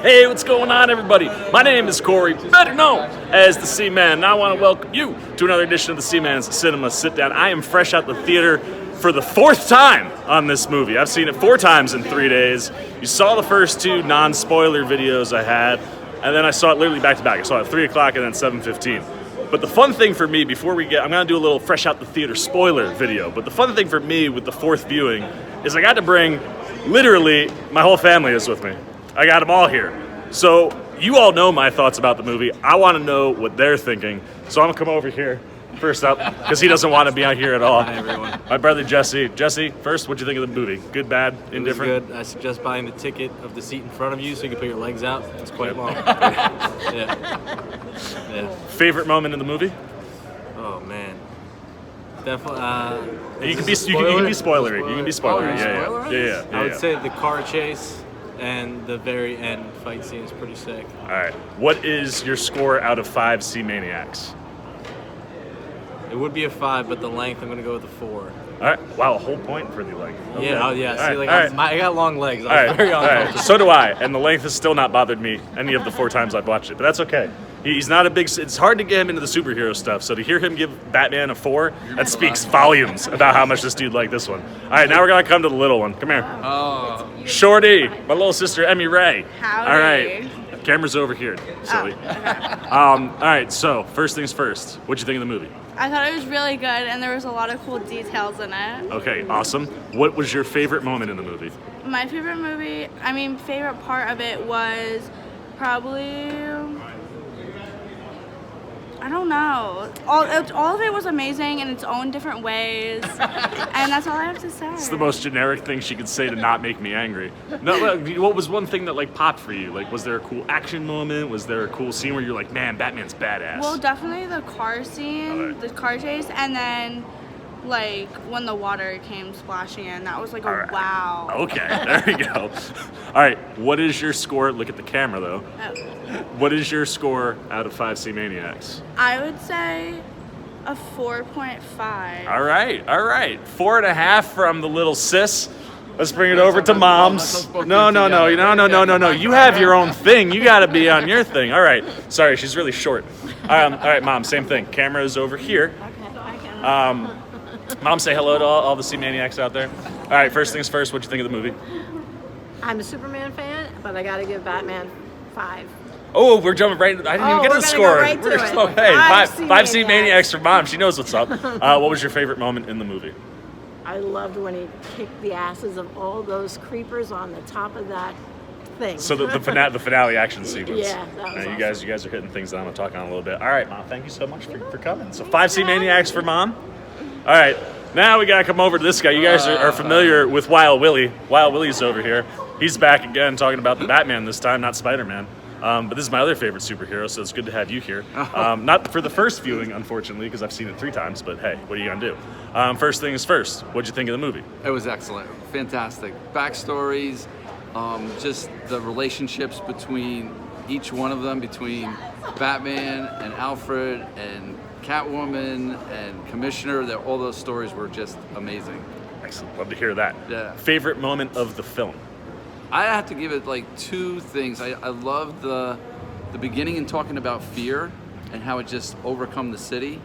Hey, what's going on, everybody? My name is Corey, better known as the C-Man, and I want to welcome you to another edition of the C-Man's Cinema Sit-Down. I am fresh out the theater for the fourth time on this movie. I've seen it 4 times in 3 days. You saw the first 2 non-spoiler videos I had, and then I saw it literally back-to-back. I saw it at 3 o'clock and then 7:15. But the fun thing for me, before we get, I'm going to do a little fresh out the theater spoiler video, but the fun thing for me with the 4th viewing is I got to bring, literally, my whole family is with me. I got them all here. So you all know my thoughts about the movie. I want to know what they're thinking. So I'm going to come over here first up, because he doesn't want to be out here at all. Hi, everyone. My brother, Jesse. Jesse, first, what'd you think of the movie? Good, bad, indifferent? It was good. I suggest buying the ticket of the seat in front of you so you can put your legs out. It's quite long. Yeah. Favorite moment in the movie? Oh, man. Definitely. You can be spoilery. You can be spoilery. Yeah. I would say the car chase and the very end fight scene is pretty sick. All right. What is your score out of 5 C-Maniacs? It would be a 5, but the length, I'm going to go with a 4. All right. Wow, a whole point for the length. Okay. Yeah. See, right. I got long legs. I was very uncomfortable. So do I, and the length has still not bothered me any of the 4 times I've watched it, but that's okay. He's not a big. It's hard to get him into the superhero stuff. So to hear him give Batman a 4, that speaks volumes about how much this dude liked this one. All right, now we're gonna come to the little one. Come here. Oh. Shorty, my little sister Emmey Ray. Howdy. All right, camera's over here. Silly. Oh, okay. All right. So first things first. What'd you think of the movie? I thought it was really good, and there was a lot of cool details in it. Okay, awesome. What was your favorite moment in the movie? My favorite favorite part of it was probably, I don't know. All of it was amazing in its own different ways, and that's all I have to say. It's the most generic thing she could say to not make me angry. No, what was one thing that popped for you? Was there a cool action moment? Was there a cool scene where you're like, man, Batman's badass? Well, definitely the car scene, Right. the car chase, and then when the water came splashing in, that was like a All right. wow. Okay, there we go. All right, what is your score? Look at the camera though. Oh. What is your score out of 5 C-Maniacs? I would say a 4.5. All right. 4.5 from the little sis. Let's bring it over to mom's. No. You have your own thing. You got to be on your thing. All right. Sorry, she's really short. All right, mom. Same thing. Camera is over here. Okay, I can. Mom, say hello to all the C-Maniacs out there. All right. First things first. What'd you think of the movie? I'm a Superman fan, but I got to give Batman 5. Oh, we're jumping right. I didn't even get to the score. Go right to it. Oh, hey, five C-Maniacs. C-Maniacs for mom. She knows what's up. What was your favorite moment in the movie? I loved when he kicked the asses of all those creepers on the top of that thing. So the finale action sequence. Yeah, that was awesome. You guys are hitting things that I'm gonna talk on a little bit. All right, mom. Thank you so much for coming. So 5 C-Maniacs for mom. All right, now we gotta come over to this guy. You guys are familiar with WIllie. WIllie's over here. He's back again talking about the Batman this time, not Spider-Man. But this is my other favorite superhero, so it's good to have you here. Not for the first viewing, unfortunately, because I've seen it 3 times, but hey, what are you gonna do? First things first, what'd you think of the movie? It was excellent. Fantastic. Backstories, just the relationships between each one of them, between Batman and Alfred and Catwoman and Commissioner, all those stories were just amazing. Excellent, love to hear that. Yeah. Favorite moment of the film? I have to give it 2 things. I love the beginning and talking about fear and how it just overcome the city,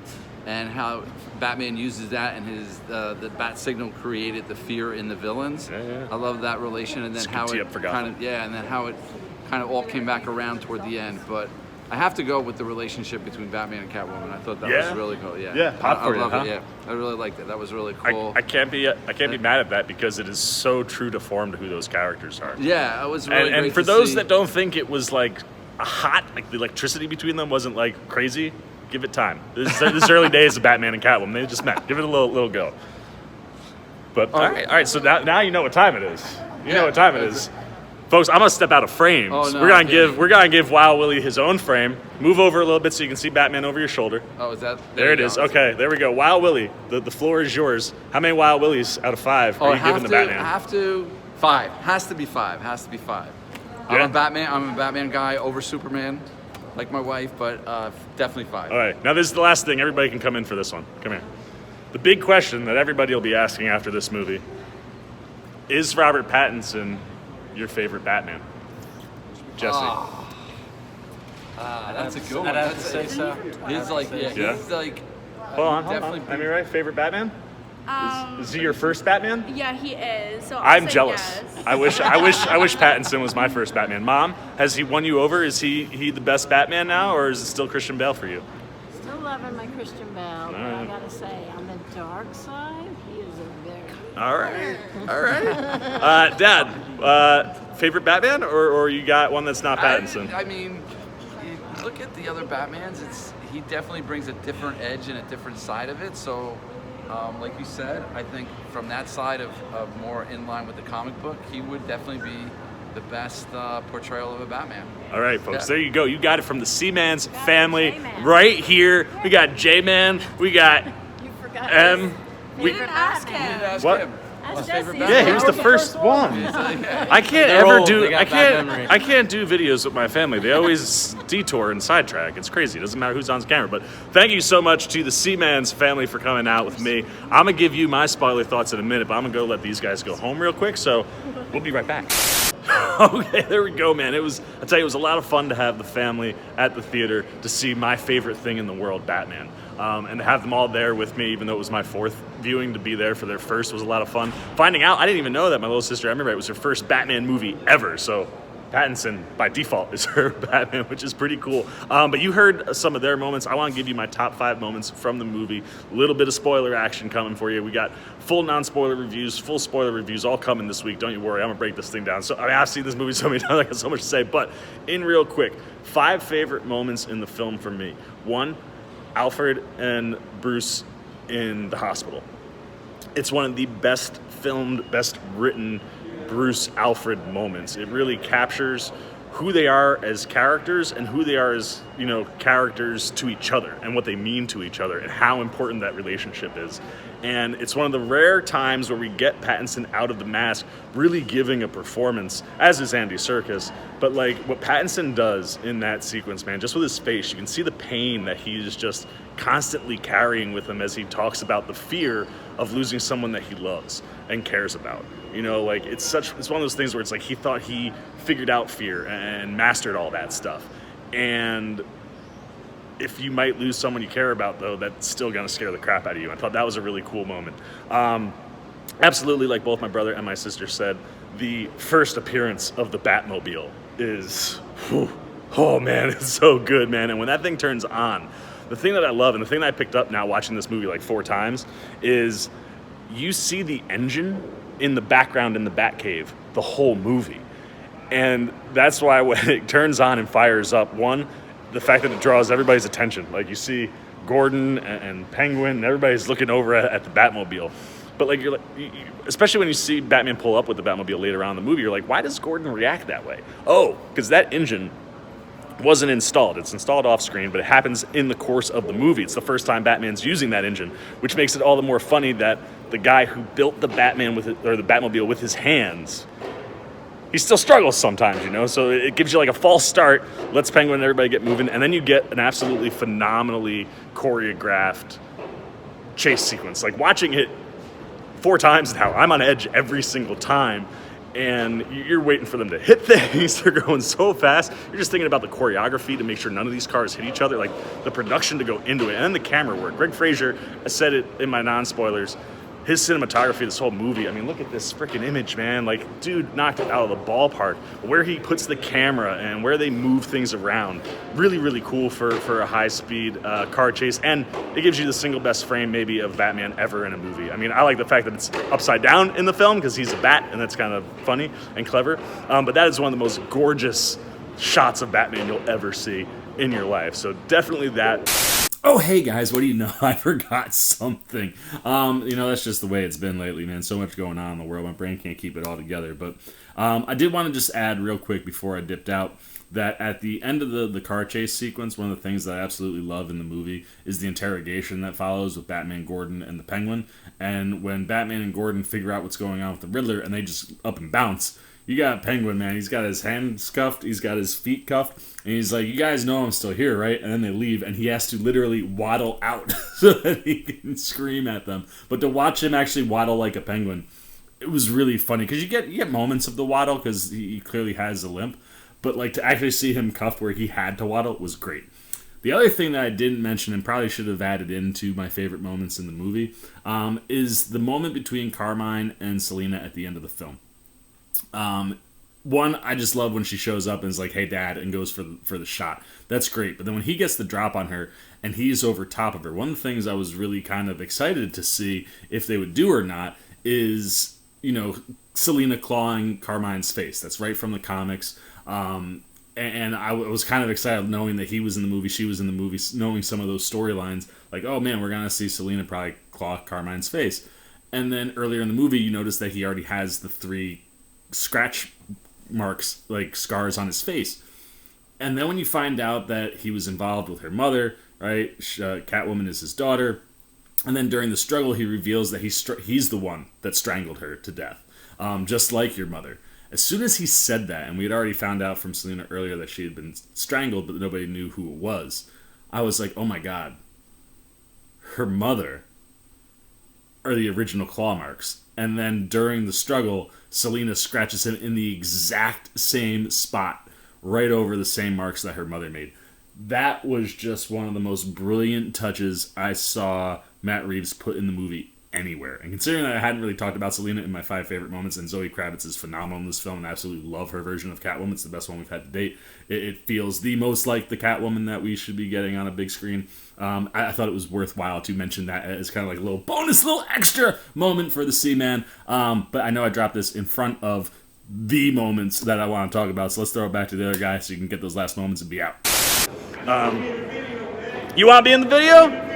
and how Batman uses that, and the bat signal created the fear in the villains. Yeah. I love that relation, and then how it kind of all came back around toward the end. But I have to go with the relationship between Batman and Catwoman. I thought that was really cool. Yeah, pop for I you, love huh? it. Yeah, I really liked it. That was really cool. I can't be mad at that because it is so true to form to who those characters are. Yeah, it was really great and for to those see. that don't think it was a hot, the electricity between them wasn't crazy, give it time. This is early days of Batman and Catwoman. They just met. Give it a little go. But all right. So now you know what time it is. You know what time it is. Folks, I'm gonna step out of frame. Oh, no, we're gonna give WIllie his own frame. Move over a little bit so you can see Batman over your shoulder. Oh, is that? There it is. Okay, there we go. WIllie, the floor is yours. How many WIllies out of 5 are you giving the Batman? I have to 5. Has to be 5. Has to be 5. Yeah. I'm a Batman guy over Superman, like my wife, but definitely 5. All right, now this is the last thing. Everybody can come in for this one. Come here. The big question that everybody will be asking after this movie: is Robert Pattinson your favorite Batman? Jesse? That's a good one. I'd have to say so. He's like, Yeah. he's like. Hold on. definitely Am I right? Favorite Batman? Is he your first Batman? Yeah, he is. So I'm say jealous. yes. I wish Pattinson was my first Batman. Mom, has he won you over? Is he the best Batman now, or is it still Christian Bale for you? Still loving my Christian Bale, but I Alright. gotta say, on the dark side, he is a very. All right. Dad, favorite Batman, or you got one that's not Pattinson? I mean, you look at the other Batmans. He definitely brings a different edge and a different side of it. So, like you said, I think from that side of more in line with the comic book, he would definitely be the best portrayal of a Batman. All right, folks, Yeah. there you go. You got it from the Seaman's family J-Man. right here. We got J-Man, we got You forgot. M. We didn't ask him. Ask What? him. That's favorite Jesse. Yeah, he was the That first one. I can't They're ever old. do. They got bad memory. I can't do videos with my family. They always detour and sidetrack. It's crazy. It doesn't matter who's on camera. But thank you so much to the Seaman's family for coming out with me. I'm gonna give you my spoiler thoughts in a minute, but I'm gonna go let these guys go home real quick. So we'll be right back. Okay, there we go, man. I tell you, it was a lot of fun to have the family at the theater to see my favorite thing in the world, Batman. And to have them all there with me, even though it was my fourth viewing, to be there for their first was a lot of fun. Finding out, I didn't even know that my little sister Emmey was her first Batman movie ever. So Pattinson, by default, is her Batman, which is pretty cool. But you heard some of their moments. I want to give you my top 5 moments from the movie. A little bit of spoiler action coming for you. We got full non-spoiler reviews, full spoiler reviews all coming this week. Don't you worry, I'm going to break this thing down. So I've seen this movie so many times, I got so much to say. But in real quick, 5 favorite moments in the film for me. 1, Alfred and Bruce in the hospital. It's one of the best filmed, best written Bruce Alfred moments. It really captures who they are as characters and who they are as, characters to each other and what they mean to each other and how important that relationship is. And it's one of the rare times where we get Pattinson out of the mask really giving a performance, as is Andy Serkis. But like what Pattinson does in that sequence, man, just with his face, you can see the pain that he's just constantly carrying with him as he talks about the fear of losing someone that he loves and cares about. It's one of those things where it's like he thought he figured out fear and mastered all that stuff. And if you might lose someone you care about, though, that's still going to scare the crap out of you. I thought that was a really cool moment. Absolutely, like both my brother and my sister said, the first appearance of the Batmobile is, oh man, it's so good, man. And when that thing turns on, the thing that I love and the thing that I picked up now watching this movie like 4 times is you see the engine in the background in the Batcave the whole movie. And that's why when it turns on and fires up, one, the fact that it draws everybody's attention. Like you see Gordon and Penguin and everybody's looking over at the Batmobile. But like especially when you see Batman pull up with the Batmobile later on in the movie, you're like, why does Gordon react that way? Oh, because that engine wasn't installed. It's installed off screen, but it happens in the course of the movie. It's the first time Batman's using that engine, which makes it all the more funny that the guy who built the Batmobile with his hands, he still struggles sometimes, so it gives you like a false start, lets Penguin and everybody get moving, and then you get an absolutely phenomenally choreographed chase sequence. Like watching it 4 times now, I'm on edge every single time, and you're waiting for them to hit things. They're going so fast. You're just thinking about the choreography to make sure none of these cars hit each other, like the production to go into it, and then the camera work. Greg Fraser, I said it in my non-spoilers, his cinematography, this whole movie, I mean, look at this freaking image, man. Like, dude knocked it out of the ballpark. Where he puts the camera and where they move things around. Really, really cool for a high-speed car chase. And it gives you the single best frame, maybe, of Batman ever in a movie. I mean, I like the fact that it's upside down in the film because he's a bat, and that's kind of funny and clever. But that is one of the most gorgeous shots of Batman you'll ever see in your life. So definitely that. Oh, hey guys, what do you know? I forgot something. That's just the way it's been lately, man. So much going on in the world. My brain can't keep it all together. But I did want to just add real quick before I dipped out that at the end of the car chase sequence, one of the things that I absolutely love in the movie is the interrogation that follows with Batman, Gordon, and the Penguin. And when Batman and Gordon figure out what's going on with the Riddler and they just up and bounce, you got Penguin, man. He's got his hands cuffed. He's got his feet cuffed. And he's like, you guys know I'm still here, right? And then they leave, and he has to literally waddle out so that he can scream at them. But to watch him actually waddle like a penguin, it was really funny. Because you get moments of the waddle, because he clearly has a limp. but like to actually see him cuffed where he had to waddle was great. The other thing that I didn't mention and probably should have added into my favorite moments in the movie is the moment between Carmine and Selina at the end of the film. One, I just love when she shows up and is like, "Hey, Dad," and goes for the shot. That's great. But then when he gets the drop on her and he's over top of her, one of the things I was really kind of excited to see if they would do or not is, Selina clawing Carmine's face. That's right from the comics. And I was kind of excited knowing that he was in the movie, she was in the movie, knowing some of those storylines. Like, oh man, we're going to see Selina probably claw Carmine's face. And then earlier in the movie, you notice that he already has the 3 scratch marks, like scars on his face. And then when you find out that he was involved with her mother, right? Catwoman is his daughter. And then during the struggle, he reveals that he's the one that strangled her to death, just like your mother. As soon as he said that, and we had already found out from Selina earlier that she had been strangled, but nobody knew who it was, I was like, oh my god, her mother are the original claw marks. And then during the struggle, Selina scratches him in the exact same spot, right over the same marks that her mother made. That was just one of the most brilliant touches I saw Matt Reeves put in the movie anywhere. And considering that I hadn't really talked about Selina in my 5 favorite moments, and Zoe Kravitz is phenomenal in this film, and I absolutely love her version of Catwoman. It's the best one we've had to date. It feels the most like the Catwoman that we should be getting on a big screen. I thought it was worthwhile to mention that as kind of like a little bonus, little extra moment for the Seaman. But I know I dropped this in front of the moments that I want to talk about, so let's throw it back to the other guy so you can get those last moments and be out. You want to be in the video?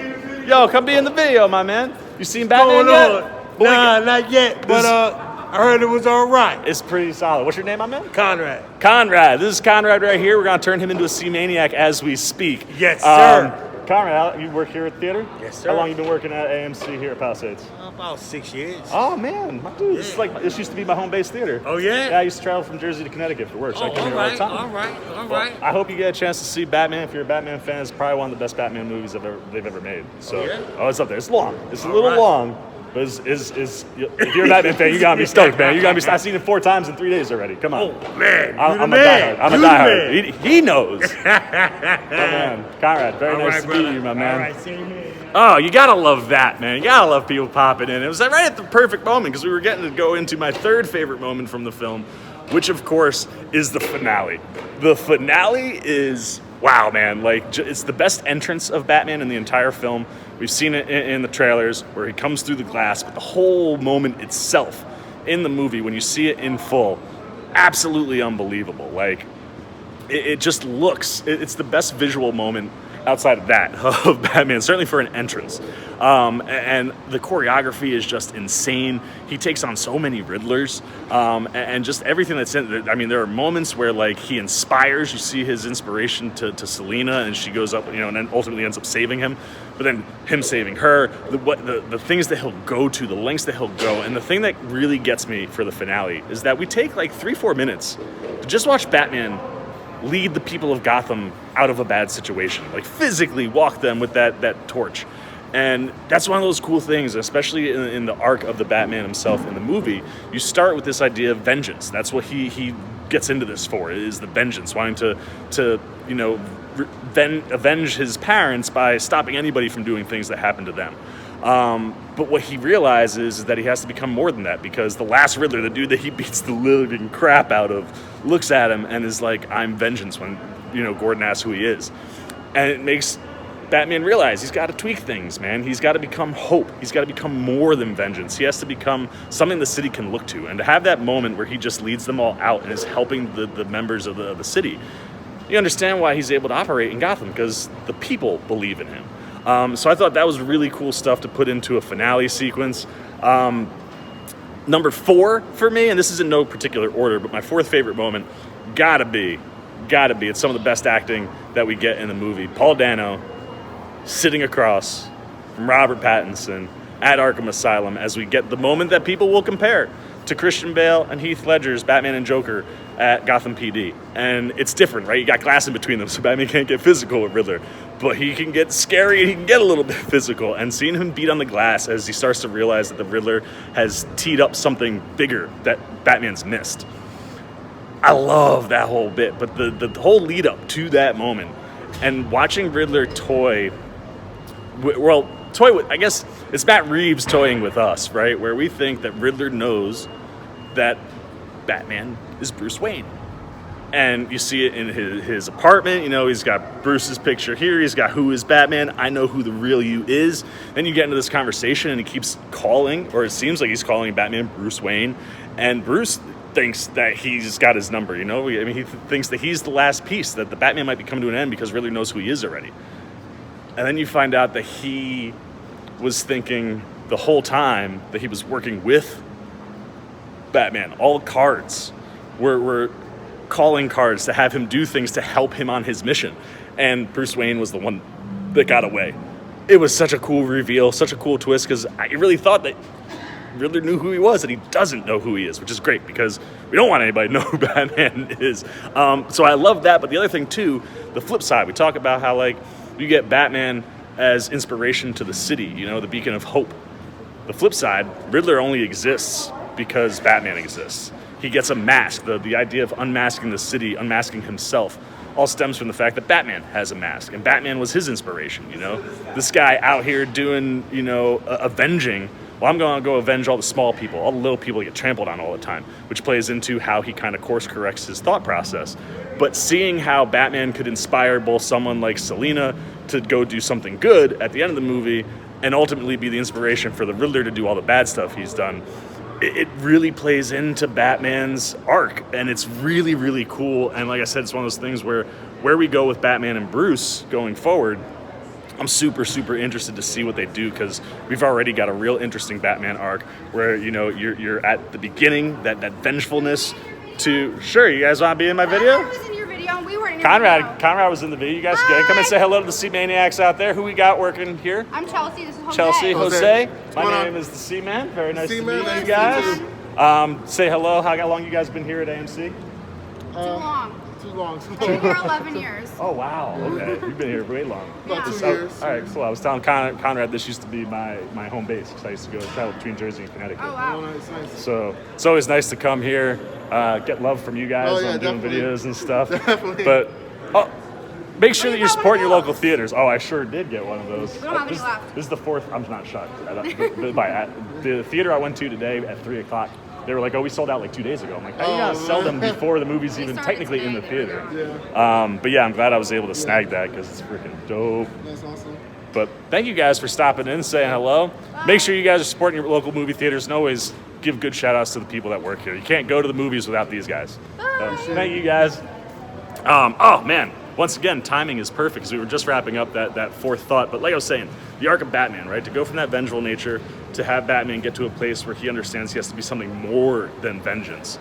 Yo, come be in the video, my man. You seen Batman yet? Nah, not yet, but I heard it was all right. It's pretty solid. What's your name, my man? Conrad. Conrad. This is Conrad right here. We're going to turn him into a C-Maniac as we speak. Yes, sir. Conrad, you work here at the theater? Yes, sir. How long you been working at AMC here at Palisades? About 6 years. Oh, man. My dude, this used to be my home base theater. Oh, yeah? Yeah, I used to travel from Jersey to Connecticut for work, so I come here all the time. All right. Well, I hope you get a chance to see Batman. If you're a Batman fan, it's probably one of the best Batman movies they've ever made. So, it's up there. It's long. It's a little long. But if you're a Batman fan, you gotta be stoked, man. I've seen it 4 times in 3 days already. Come on. Oh, man. I'm a diehard. I'm a diehard. He knows. Man. Conrad, very nice to meet you, my man. All right, same here. Oh, you gotta love that, man. You gotta love people popping in. It was right at the perfect moment because we were getting to go into my 3rd favorite moment from the film, which of course is the finale. The finale is, wow, man. Like, it's the best entrance of Batman in the entire film. We've seen it in the trailers where he comes through the glass, but the whole moment itself in the movie, when you see it in full, absolutely unbelievable. Like, it just looks, it's the best visual moment outside of that of Batman, certainly for an entrance. And the choreography is just insane. He takes on so many Riddlers, and just everything that's in it. I mean, there are moments where like he inspires. You see his inspiration to Selina, and she goes up, and then ultimately ends up saving him. But then him saving her, the things that he'll go to, the lengths that he'll go, and the thing that really gets me for the finale is that we take like 3-4 minutes to just watch Batman lead the people of Gotham out of a bad situation, like physically walk them with that torch. And that's one of those cool things, especially in the arc of the Batman himself in the movie. You start with this idea of vengeance. That's what he gets into this for, is the vengeance, wanting to avenge his parents by stopping anybody from doing things that happened to them. But what he realizes is that he has to become more than that, because the last Riddler, the dude that he beats the living crap out of, looks at him and is like, I'm vengeance, when, Gordon asks who he is. And it makes Batman realize he's got to tweak things, man. He's got to become hope. He's got to become more than vengeance. He has to become something the city can look to. And to have that moment where he just leads them all out and is helping the members of the city, you understand why he's able to operate in Gotham, because the people believe in him. So I thought that was really cool stuff to put into a finale sequence. Number 4 for me, and this is in no particular order, but my 4th favorite moment, gotta be, it's some of the best acting that we get in the movie. Paul Dano sitting across from Robert Pattinson at Arkham Asylum as we get the moment that people will compare to Christian Bale and Heath Ledger's Batman and Joker at Gotham PD. And it's different, right? You got glass in between them, so Batman can't get physical with Riddler. But he can get scary and he can get a little bit physical. And seeing him beat on the glass as he starts to realize that the Riddler has teed up something bigger that Batman's missed. I love that whole bit, but the whole lead up to that moment and watching Riddler toy I guess it's Matt Reeves toying with us, right? Where we think that Riddler knows that Batman is Bruce Wayne. And you see it in his apartment. You know, he's got Bruce's picture here. He's got who is Batman. I know who the real you is. Then you get into this conversation and he keeps calling, or it seems like he's calling Batman Bruce Wayne. And Bruce thinks that he's got his number, you know? I mean, he thinks that he's the last piece, that the Batman might be coming to an end because Riddler knows who he is already. And then you find out that he was thinking the whole time that he was working with Batman. All cards were calling cards to have him do things to help him on his mission. And Bruce Wayne was the one that got away. It was such a cool reveal, such a cool twist, because I really thought that Riddler knew who he was, and he doesn't know who he is, which is great because we don't want anybody to know who Batman is. So I love that. But the other thing, too, the flip side, we talk about how, like, you get Batman as inspiration to the city, you know, the beacon of hope. The flip side, Riddler only exists because Batman exists. He gets a mask. The idea of unmasking the city, unmasking himself, all stems from the fact that Batman has a mask, and Batman was his inspiration, you know? This guy out here doing, you know, avenging. Well, I'm going to go avenge all the small people, all the little people that get trampled on all the time, which plays into how he kind of course corrects his thought process. But seeing how Batman could inspire both someone like Selina to go do something good at the end of the movie and ultimately be the inspiration for the Riddler to do all the bad stuff he's done, it really plays into Batman's arc, and it's really, really cool. And like I said, it's one of those things where we go with Batman and Bruce going forward, I'm super, super interested to see what they do, because we've already got a real interesting Batman arc where, you know, you're at the beginning, that vengefulness to, sure, you guys want to be in my video? I was in your video and we weren't in your video. Conrad was in the video. You guys good? Come and say hello to the Sea Maniacs out there. Who we got working here? I'm Chelsea. This is Jose. Chelsea, Jose. What's My going on? name is the Sea Man. Very nice to Sea-Man, meet nice you to guys. meet you. Say hello. How long you guys been here at AMC? Too long. Too long. Been here 11 years. Oh, wow. Okay. You've been here way long. About Yeah. 2 years. All right, cool. I was telling Conrad this used to be my home base, because I used to go travel between Jersey and Connecticut. Oh, Oh, wow. nice. So it's always nice to come here, get love from you guys Oh, yeah, on doing definitely. videos and stuff. Definitely. But make sure Oh, that you you got one support of your those? local theaters. Oh, I sure did get one of those. We don't have any left. This is the fourth. I'm not shocked. The theater I went to today at 3 o'clock, they were like, "Oh, we sold out like 2 days ago." I'm like, "How are you gonna sell them before the movie's even started technically in the today. theater?" Yeah, But yeah, I'm glad I was able to snag that because it's freaking dope. that's awesome. But thank you guys for stopping in and saying hello. Make sure you guys are supporting your local movie theaters, and always give good shout outs to the people that work here. You can't go to the movies without these guys. Thank you guys. Oh man, once again, timing is perfect because we were just wrapping up that fourth thought. But like I was saying, the arc of Batman, right? To go from that vengeful nature to have Batman get to a place where he understands he has to be something more than vengeance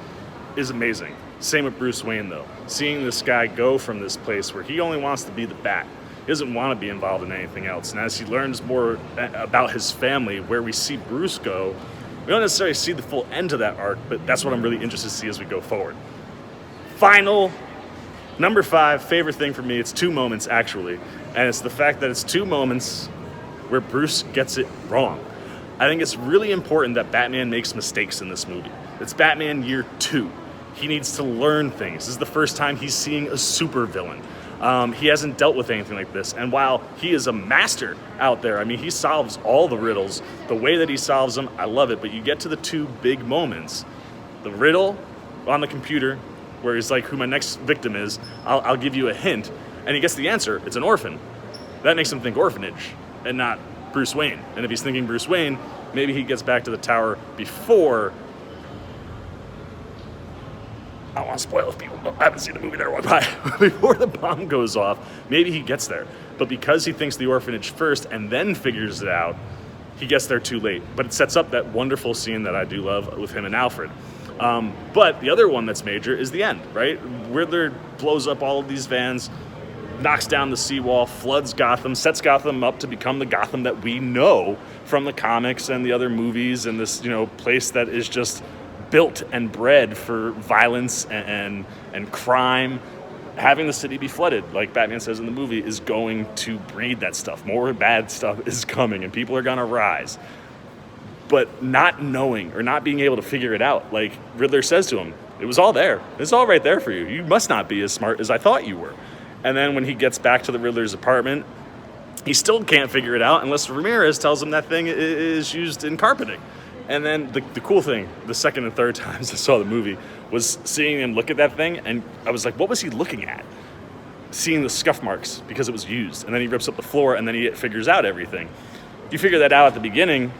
is amazing. Same with Bruce Wayne, though. Seeing this guy go from this place where he only wants to be the Bat. He doesn't want to be involved in anything else. And as he learns more about his family, where we see Bruce go, we don't necessarily see the full end to that arc, but that's what I'm really interested to see as we go forward. Final, number 5, favorite thing for me, it's 2 moments, actually. And it's the fact that it's 2 moments where Bruce gets it wrong. I think it's really important that Batman makes mistakes in this movie. It's Batman year 2. He needs to learn things. This is the first time he's seeing a supervillain. He hasn't dealt with anything like this. And while he is a master out there, I mean, he solves all the riddles. The way that he solves them, I love it. But you get to the 2 big moments. The riddle on the computer, where he's like, who my next victim is, I'll give you a hint. And he gets the answer. It's an orphan. That makes him think orphanage and not Bruce Wayne. And if he's thinking Bruce Wayne, maybe he gets back to the tower before... I don't want to spoil if people haven't seen the movie there one by. Before the bomb goes off, maybe he gets there. But because he thinks the orphanage first and then figures it out, he gets there too late. But it sets up that wonderful scene that I do love with him and Alfred. But the other one that's major is the end, right? Riddler blows up all of these vans, knocks down the seawall, floods Gotham, sets Gotham up to become the Gotham that we know from the comics and the other movies, and this, you know, place that is just built and bred for violence and crime. Having the city be flooded, like Batman says in the movie, is going to breed that stuff. More bad stuff is coming, and people are gonna rise. But not knowing or not being able to figure it out, like Riddler says to him, It was all there. It's all right there for you. You must not be as smart as I thought you were. And then when he gets back to the Riddler's apartment, he still can't figure it out unless Ramirez tells him that thing is used in carpeting. And then the cool thing, the second and third times I saw the movie, was seeing him look at that thing, and I was like, what was he looking at? Seeing the scuff marks because it was used. And then he rips up the floor, and then he figures out everything. You figure that out at the beginning,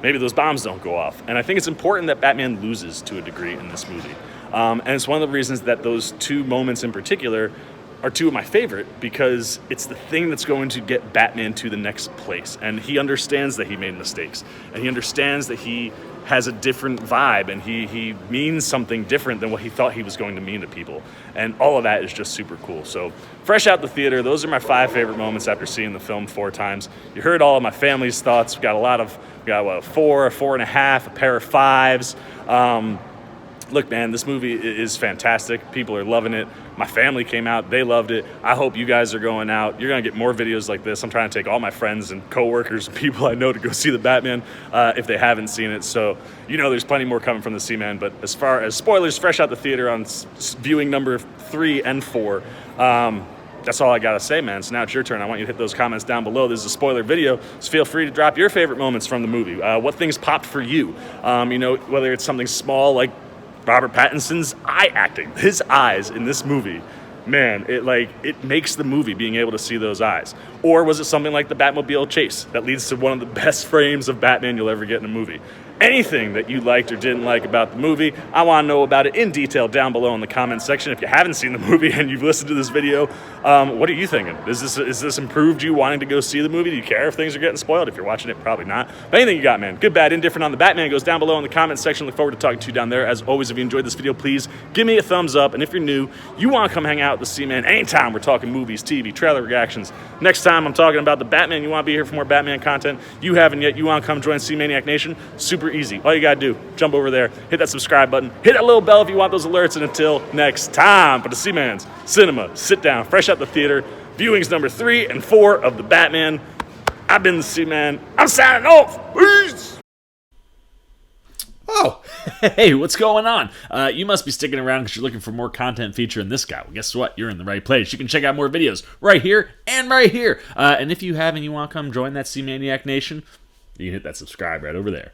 maybe those bombs don't go off. And I think it's important that Batman loses to a degree in this movie. And it's one of the reasons that those two moments in particular are two of my favorite, because it's the thing that's going to get Batman to the next place. And he understands that he made mistakes, and he understands that he has a different vibe, and he means something different than what he thought he was going to mean to people. And all of that is just super cool. So fresh out the theater, those are my 5 favorite moments after seeing the film 4 times. You heard all of my family's thoughts. We got a 4, a 4.5, a pair of 5s. Look, man, this movie is fantastic. People are loving it. My family came out. They loved it. I hope you guys are going out. You're going to get more videos like this. I'm trying to take all my friends and coworkers and people I know to go see the Batman if they haven't seen it. So, there's plenty more coming from the C-Man. But as far as spoilers, fresh out the theater on viewing number 3 and 4, that's all I got to say, man. So now it's your turn. I want you to hit those comments down below. This is a spoiler video, so feel free to drop your favorite moments from the movie. What things popped for you? Whether it's something small like Robert Pattinson's eye acting. His eyes in this movie, man, it makes the movie being able to see those eyes. Or was it something like the Batmobile chase that leads to one of the best frames of Batman you'll ever get in a movie? Anything that you liked or didn't like about the movie, I want to know about it in detail down below in the comment section. If you haven't seen the movie and you've listened to this video, what are you thinking? Is this improved you wanting to go see the movie? Do you care if things are getting spoiled? If you're watching it, probably not. But anything you got, man. Good, bad, indifferent on the Batman goes down below in the comment section. Look forward to talking to you down there. As always, if you enjoyed this video, please give me a thumbs up. And if you're new, you want to come hang out with the C-Man anytime we're talking movies, TV, trailer reactions. Next time I'm talking about the Batman, you want to be here for more Batman content, you haven't yet, you want to come join C-Maniac Nation, super easy. All you got to do, jump over there, hit that subscribe button, hit that little bell if you want those alerts, and until next time, for the C-Man's Cinema Sit Down, fresh out the theater, viewings number 3 and 4 of the Batman. I've been the C-Man. I'm signing off. Peace. Oh, hey, what's going on? You must be sticking around because you're looking for more content featuring this guy. Well, guess what? You're in the right place. You can check out more videos right here and right here. And if you have and you want to come join that C-Maniac Nation, you can hit that subscribe right over there.